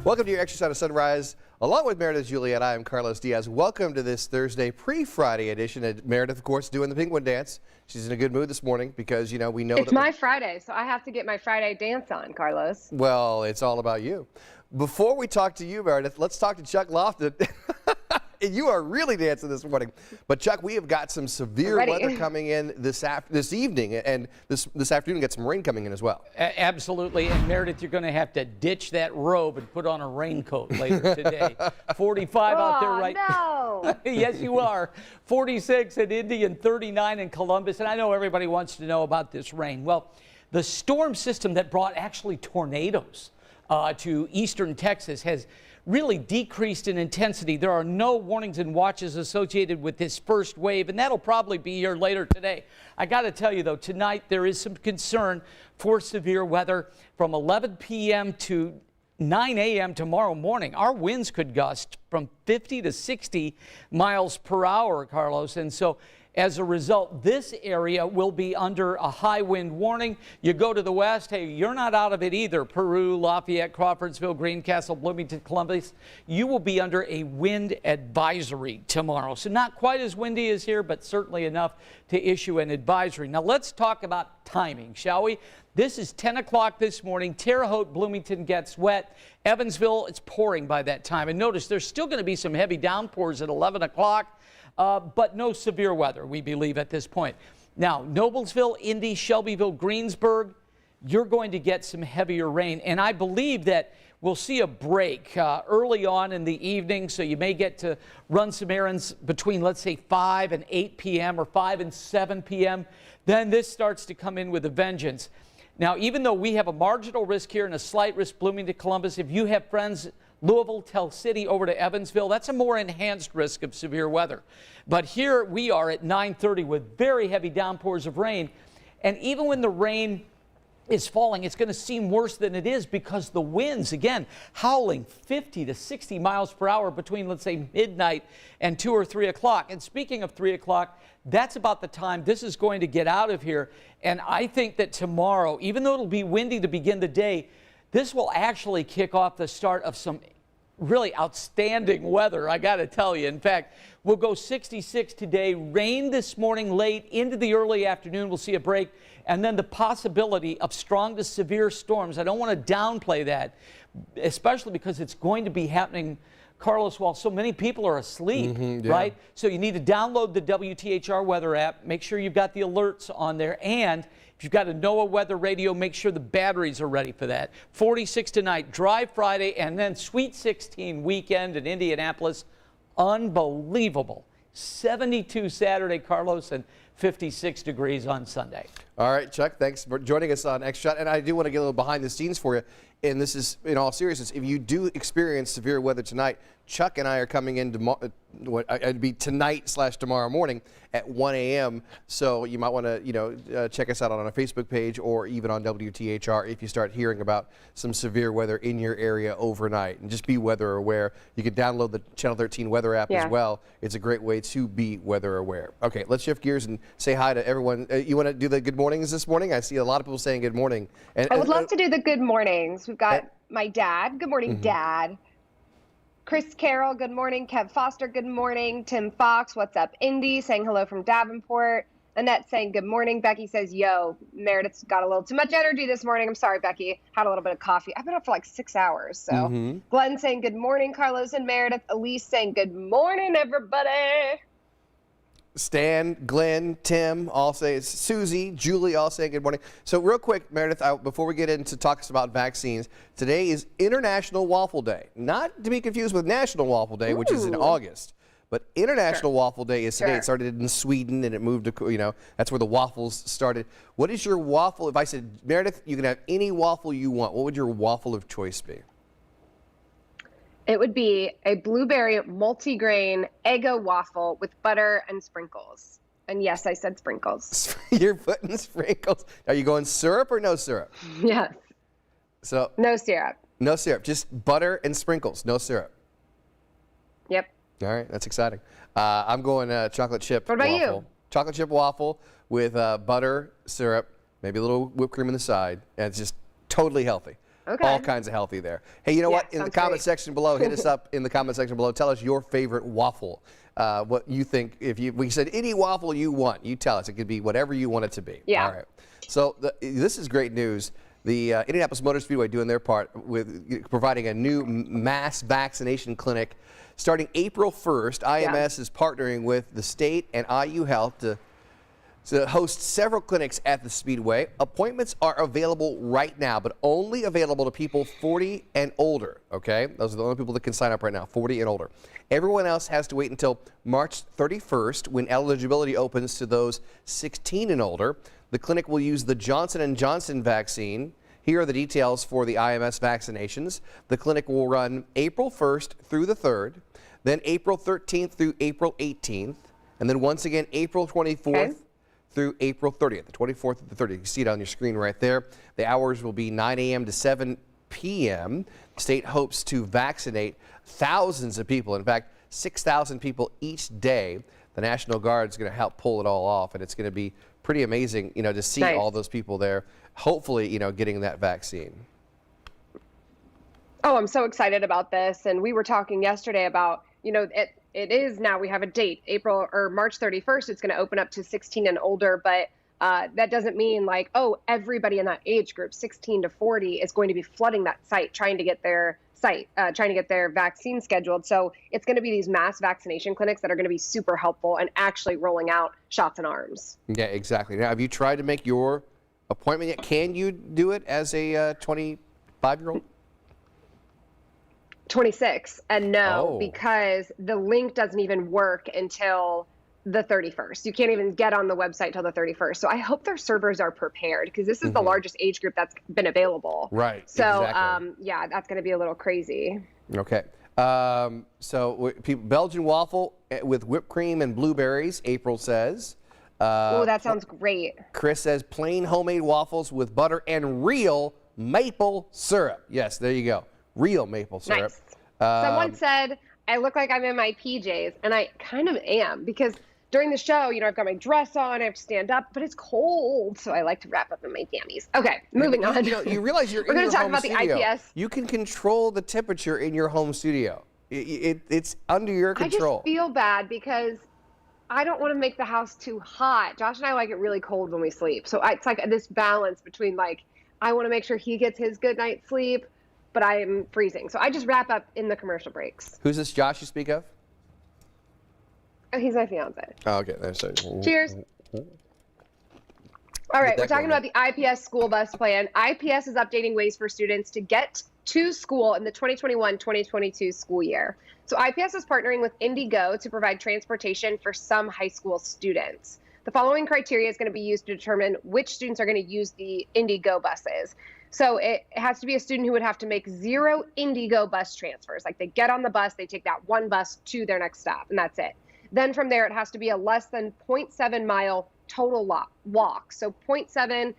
Welcome to your Extra Side of Sunrise. Along with Meredith Juliet, I am Carlos Diaz. Welcome to this Thursday pre-Friday edition. And Meredith, of course, doing the penguin dance. She's in a good mood this morning because, you know, we know it's my Friday, so I have to get my Friday dance on, Carlos. Well, it's all about you. Before we talk to you, Meredith, let's talk to Chuck Lofton. You are really dancing this morning. But, Chuck, we have got some severe weather coming in this evening, and this afternoon got some rain coming in as well. Absolutely. And, Meredith, you're going to have to ditch that robe and put on a raincoat later today. 45 out there right now. Yes, you are. 46 in Indy and 39 in Columbus. And I know everybody wants to know about this rain. Well, the storm system that brought actually tornadoes to eastern Texas has really decreased in intensity. There are no warnings and watches associated with this first wave, and that'll probably be here later today. I got to tell you, though, tonight there is some concern for severe weather from 11 p.m. to 9 a.m. tomorrow morning. Our winds could gust from 50 to 60 miles per hour, Carlos, and so as a result, this area will be under a high wind warning. You go to the west, hey, you're not out of it either. Peru, Lafayette, Crawfordsville, Greencastle, Bloomington, Columbus. You will be under a wind advisory tomorrow. So not quite as windy as here, but certainly enough to issue an advisory. Now let's talk about timing, shall we? This is 10 o'clock this morning. Terre Haute, Bloomington gets wet. Evansville, it's pouring by that time. And notice there's still going to be some heavy downpours at 11 o'clock. But no severe weather, we believe, at this point. Now, Noblesville, Indy, Shelbyville, Greensburg, you're going to get some heavier rain. And I believe that we'll see a break early on in the evening, so you may get to run some errands between, let's say, 5 and 8 p.m. or 5 and 7 p.m. Then this starts to come in with a vengeance. Now, even though we have a marginal risk here and a slight risk Bloomington, Columbus, if you have friends Louisville, Tell City over to Evansville, that's a more enhanced risk of severe weather. But here we are at 9:30 with very heavy downpours of rain. And even when the rain is falling, it's going to seem worse than it is because the winds, again, howling 50 to 60 miles per hour between, let's say, midnight and 2 or 3 o'clock. And speaking of 3 o'clock, that's about the time this is going to get out of here. And I think that tomorrow, even though it'll be windy to begin the day, this will actually kick off the start of some really outstanding weather, I got to tell you. In fact, we'll go 66 today. Rain this morning late into the early afternoon. We'll see a break. And then the possibility of strong to severe storms. I don't want to downplay that, especially because it's going to be happening, Carlos, while so many people are asleep, right? So you need to download the WTHR weather app. Make sure you've got the alerts on there. And if you've got a NOAA weather radio, make sure the batteries are ready for that. 46 tonight, dry Friday, and then Sweet 16 weekend in Indianapolis. Unbelievable. 72 Saturday, Carlos, and 56 degrees on Sunday. All right, Chuck, thanks for joining us on Extra Shot. And I do want to get a little behind the scenes for you. And this is, in all seriousness, if you do experience severe weather tonight, Chuck and I are coming in tomorrow, it'd be tonight/tomorrow morning at 1 a.m. So you might want to, check us out on our Facebook page or even on WTHR if you start hearing about some severe weather in your area overnight. And just be weather aware. You can download the Channel 13 weather app as well. It's a great way to be weather aware. Okay, let's shift gears and say hi to everyone. You want to do the good mornings this morning? I see a lot of people saying good morning. And I would love to do the good mornings. We've got my dad. Good morning, Dad. Chris Carroll, good morning. Kev Foster, good morning. Tim Fox, what's up? Indy, saying hello from Davenport. Annette saying good morning. Becky says, yo, Meredith's got a little too much energy this morning. I'm sorry, Becky. Had a little bit of coffee. I've been up for like 6 hours. So Glenn saying good morning, Carlos and Meredith. Elise saying good morning, everybody. Stan, Glenn, Tim, all say, Susie, Julie, all saying good morning. So real quick, Meredith, before we get into talks about vaccines, today is International Waffle Day. Not to be confused with National Waffle Day, which is in August. But International Waffle Day is today. It started in Sweden and it moved to, that's where the waffles started. What is your waffle? If I said, Meredith, you can have any waffle you want, what would your waffle of choice be? It would be a blueberry multigrain Eggo waffle with butter and sprinkles. And yes, I said sprinkles. You're putting sprinkles. Are you going syrup or no syrup? Yes. So no syrup. No syrup, just butter and sprinkles, no syrup. Yep. All right, that's exciting. I'm going chocolate chip waffle. What about you? Chocolate chip waffle with butter, syrup, maybe a little whipped cream on the side, and it's just totally healthy. Okay. All kinds of healthy there. Hey, you know what? In the sounds comment great. section below, hit us up in the comment section below. Tell us your favorite waffle. What you think, we said any waffle you want, you tell us. It could be whatever you want it to be. Yeah. All right. So this is great news. The Indianapolis Motor Speedway doing their part with providing a new mass vaccination clinic starting April 1st. IMS is partnering with the state and IU Health to host several clinics at the Speedway. Appointments are available right now, but only available to people 40 and older, okay? Those are the only people that can sign up right now, 40 and older. Everyone else has to wait until March 31st when eligibility opens to those 16 and older. The clinic will use the Johnson & Johnson vaccine. Here are the details for the IMS vaccinations. The clinic will run April 1st through the 3rd, then April 13th through April 18th, and then once again April 24th through April 30th, the 24th to the 30th. You can see it on your screen right there. The hours will be 9 a.m. to 7 p.m. The state hopes to vaccinate thousands of people. In fact, 6,000 people each day. The National Guard is going to help pull it all off, and it's going to be pretty amazing, to see all those people there, hopefully, getting that vaccine. Oh, I'm so excited about this. And we were talking yesterday about, it is now, we have a date, April or March 31st, it's going to open up to 16 and older, but that doesn't mean like, oh, everybody in that age group, 16 to 40, is going to be flooding that site, trying to get their vaccine scheduled. So it's going to be these mass vaccination clinics that are going to be super helpful and actually rolling out shots in arms. Yeah, exactly. Now, have you tried to make your appointment yet? Can you do it as a 25-year-old? 26, and no, because the link doesn't even work until the 31st. You can't even get on the website till the 31st. So I hope their servers are prepared, because this is the largest age group that's been available. Right. So exactly. yeah, that's going to be a little crazy. Okay. Belgian waffle with whipped cream and blueberries, April says. Oh, that sounds great. Chris says plain homemade waffles with butter and real maple syrup. Yes, there you go. Real maple syrup. Nice. Someone said I look like I'm in my PJs, and I kind of am, because during the show, I've got my dress on, I have to stand up, but it's cold, so I like to wrap up in my jammies. Okay, moving on. You realize you're We're in going your to talk home about studio. the IPS. You can control the temperature in your home studio. It's under your control. I just feel bad because I don't want to make the house too hot. Josh and I like it really cold when we sleep. So it's like this balance between like, I want to make sure he gets his good night's sleep, but I am freezing. So I just wrap up in the commercial breaks. Who's this Josh you speak of? Oh, he's my fiance. Oh, okay. That's Cheers. All right, we're talking about the IPS school bus plan. IPS is updating ways for students to get to school in the 2021-2022 school year. So IPS is partnering with Indigo to provide transportation for some high school students. The following criteria is going to be used to determine which students are going to use the Indigo buses. So it has to be a student who would have to make 0 Indigo bus transfers. Like they get on the bus, they take that one bus to their next stop, and that's it. Then from there, it has to be a less than 0.7 mile total walk. So 0.7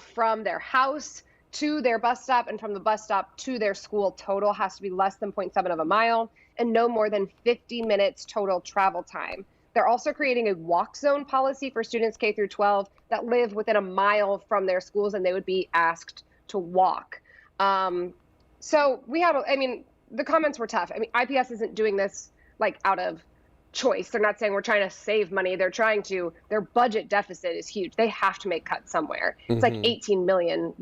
from their house to their bus stop, and from the bus stop to their school total has to be less than 0.7 of a mile, and no more than 50 minutes total travel time. They're also creating a walk zone policy for students K through 12 that live within a mile from their schools, and they would be asked to walk. So we have, the comments were tough. IPS isn't doing this like out of choice. They're not saying we're trying to save money. They're trying to, their budget deficit is huge. They have to make cuts somewhere. It's like $18 million,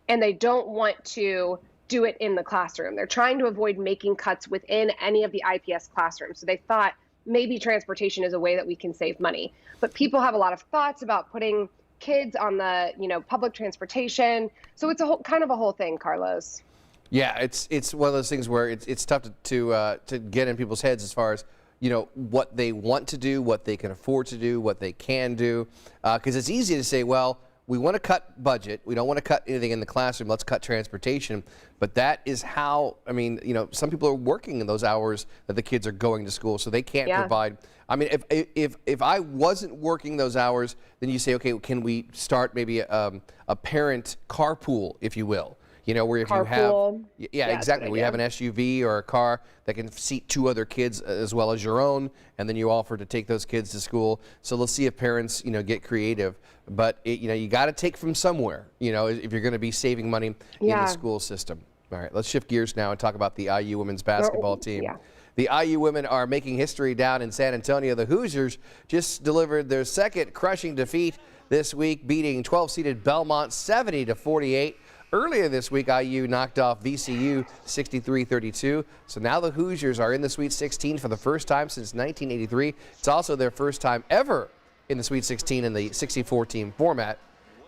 and they don't want to do it in the classroom. They're trying to avoid making cuts within any of the IPS classrooms. So they thought maybe transportation is a way that we can save money. But people have a lot of thoughts about putting kids on the, public transportation. So it's a kind of a whole thing, Carlos. Yeah, it's one of those things where it's tough to get in people's heads as far as what they want to do, what they can afford to do, what they can do, because it's easy to say, well, we want to cut budget, we don't want to cut anything in the classroom, let's cut transportation. But that is how, some people are working in those hours that the kids are going to school, so they can't provide. If I wasn't working those hours, then you say, okay, can we start maybe a parent carpool, if you will? where if Carpool. you have, Yeah, that's a exactly, good we have an idea. SUV or a car that can seat 2 other kids as well as your own, and then you offer to take those kids to school. So let's see if parents, get creative. But you got to take from somewhere, if you're going to be saving money in the school system. All right, let's shift gears now and talk about the IU women's basketball team. Yeah. The IU women are making history down in San Antonio. The Hoosiers just delivered their second crushing defeat this week, beating 12-seeded Belmont 70-48. Earlier this week, IU knocked off VCU 63-32. So now the Hoosiers are in the Sweet 16 for the first time since 1983. It's also their first time ever in the Sweet 16 in the 64-team format.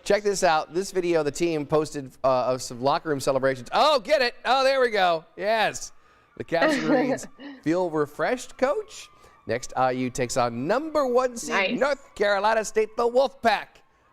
Check this out. This video the team posted of some locker room celebrations. Oh, get it. Oh, there we go. Yes. The caption reads, "Feel refreshed, coach?" Next, IU takes on number 1 seed North Carolina State, the Wolfpack.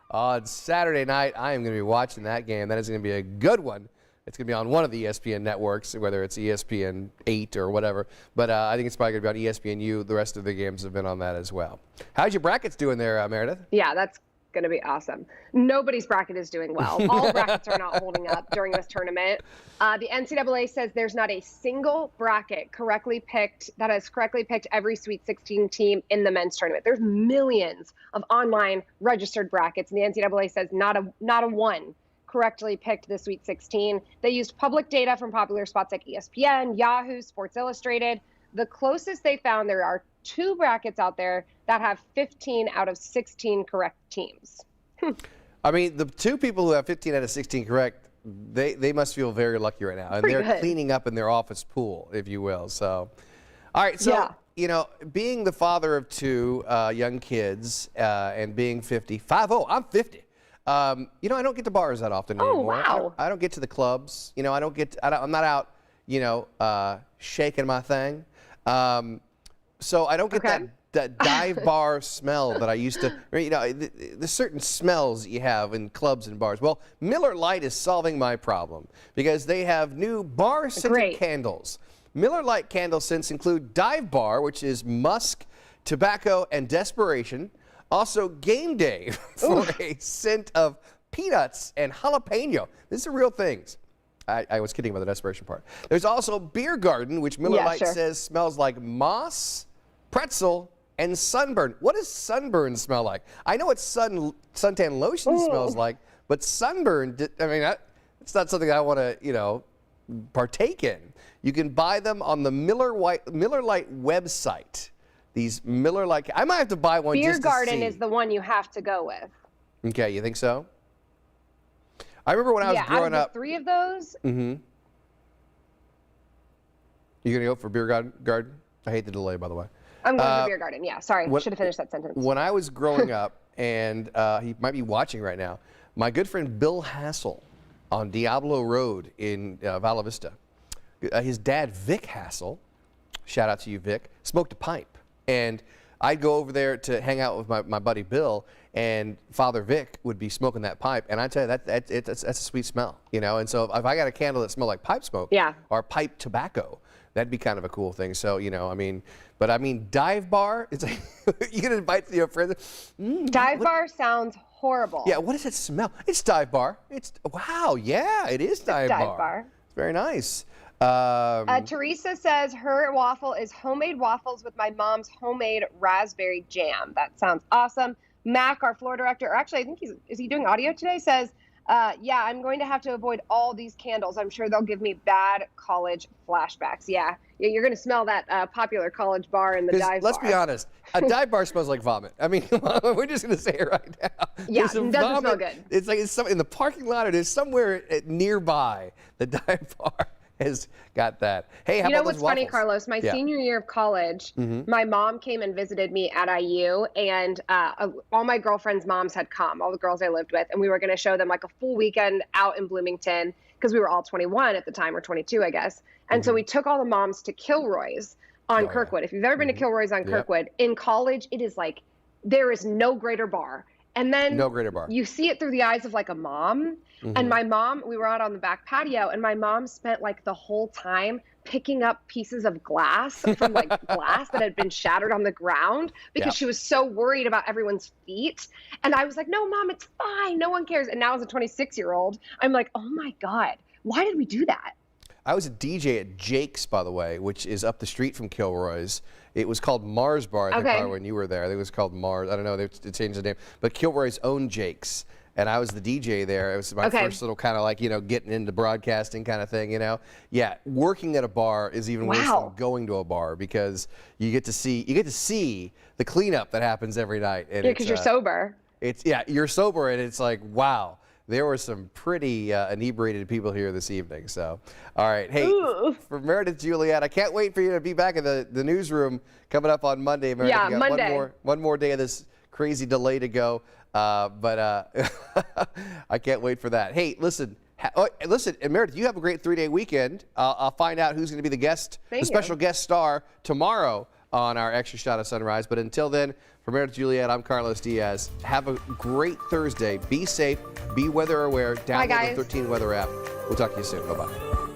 On Saturday night, I am going to be watching that game. That is going to be a good one. It's going to be on one of the ESPN networks, whether it's ESPN 8 or whatever. But I think it's probably going to be on ESPNU. The rest of the games have been on that as well. How's your brackets doing there, Meredith? Yeah, that's going to be awesome. Nobody's bracket is doing well. All brackets are not holding up during this tournament. The NCAA says there's not a single bracket that has correctly picked every Sweet 16 team in the men's tournament. There's millions of online registered brackets, and the NCAA says not a one correctly picked the Sweet 16. They used public data from popular spots like ESPN, Yahoo, Sports Illustrated. The closest they found, there are 2 brackets out there that have 15 out of 16 correct teams. I mean, the 2 people who have 15 out of 16 correct, they must feel very lucky right now. And they're cleaning up in their office pool, if you will. So, all right. So, being the father of 2 young kids and being 55, I'm 50. I don't get to bars that often anymore. Wow. I don't get to the clubs. I'm not out, shaking my thing. So I don't get that dive bar smell that I used to, the certain smells that you have in clubs and bars. Well, Miller Lite is solving my problem because they have new bar-scented candles. Miller Lite candle scents include Dive Bar, which is musk, tobacco, and desperation. Also, Game Day for a scent of peanuts and jalapeno. These are real things. I was kidding about the desperation part. There's also Beer Garden, which Miller Lite says smells like moss, pretzel, and sunburn. What does sunburn smell like? I know what suntan lotion smells like, but sunburn, it's not something I want to, partake in. You can buy them on the Miller Lite website. These Miller Lite, I might have to buy one just to see. Beer Garden is the one you have to go with. Okay, you think so? I remember when I was growing up. 3 of those. Mm-hmm. You gonna go for Beer Garden? I hate the delay, by the way. I'm going for Beer Garden. Yeah, sorry, should have finished that sentence. When I was growing up, and he might be watching right now, my good friend Bill Hassel on Diablo Road in Vala Vista, his dad Vic Hassel, shout out to you Vic, smoked a pipe, and I'd go over there to hang out with my buddy Bill, and Father Vic would be smoking that pipe, and I tell you that's a sweet smell, And so if I got a candle that smelled like pipe smoke, or pipe tobacco, that'd be kind of a cool thing. So Dive Bar, it's like you can invite your friends. Dive Bar sounds horrible. Yeah, what does it smell? It's Dive Bar. Wow, yeah, it is Dive Bar. It's very nice. Teresa says her waffle is homemade waffles with my mom's homemade raspberry jam. That sounds awesome. Mac, our floor director, or actually I think is he doing audio today, says, yeah, I'm going to have to avoid all these candles. I'm sure they'll give me bad college flashbacks. Yeah, you're going to smell that popular college bar in the dive bar. Let's be honest, a dive bar smells like vomit. I mean, we're just going to say it right now. Yeah, it doesn't smell good. It's like it's in the parking lot, or there's somewhere nearby the dive bar has got that. Hey, how about those what's waffles? Funny, Carlos? My senior year of college, my mom came and visited me at IU, and all my girlfriends' moms had come, all the girls I lived with, and we were going to show them like a full weekend out in Bloomington because we were all 21 at the time, or 22, I guess. And so we took all the moms to Kilroy's on Kirkwood. If you've ever been to Kilroy's on Kirkwood, in college, it is like there is no greater bar. And then you see it through the eyes of like a mom. And my mom, we were out on the back patio, and my mom spent like the whole time picking up pieces of glass from like glass that had been shattered on the ground because she was so worried about everyone's feet. And I was like, no, Mom, it's fine. No one cares. And now as a 26-year-old, I'm like, oh my God, Why did we do that? I was a DJ at Jake's, by the way, which is up the street from Kilroy's. It was called Mars Bar, I think, Okay. probably when you were there. I think it was called Mars. I don't know. They changed the name. But Kilroy's owned Jake's. And I was the DJ there. It was my Okay. first little kind of like, getting into broadcasting kind of thing, Yeah, working at a bar is even worse Wow. than going to a bar because you get to see the cleanup that happens every night. And Yeah, because you're sober. You're sober, and it's like, wow, there were some pretty inebriated people here this evening. So, all right. Hey, Ooh. for Meredith Juliet, I can't wait for you to be back in the newsroom coming up on Monday. Meredith, Yeah, you got Monday. one more day of this crazy delay to go. But I can't wait for that. Hey, listen, and Meredith, you have a great 3-day weekend. I'll find out who's going to be the special guest star tomorrow on our Extra Shot of Sunrise. But until then, for Meredith Juliet, I'm Carlos Diaz. Have a great Thursday. Be safe. Be weather aware. Download guys. the 13 Weather app. We'll talk to you soon. Bye-bye.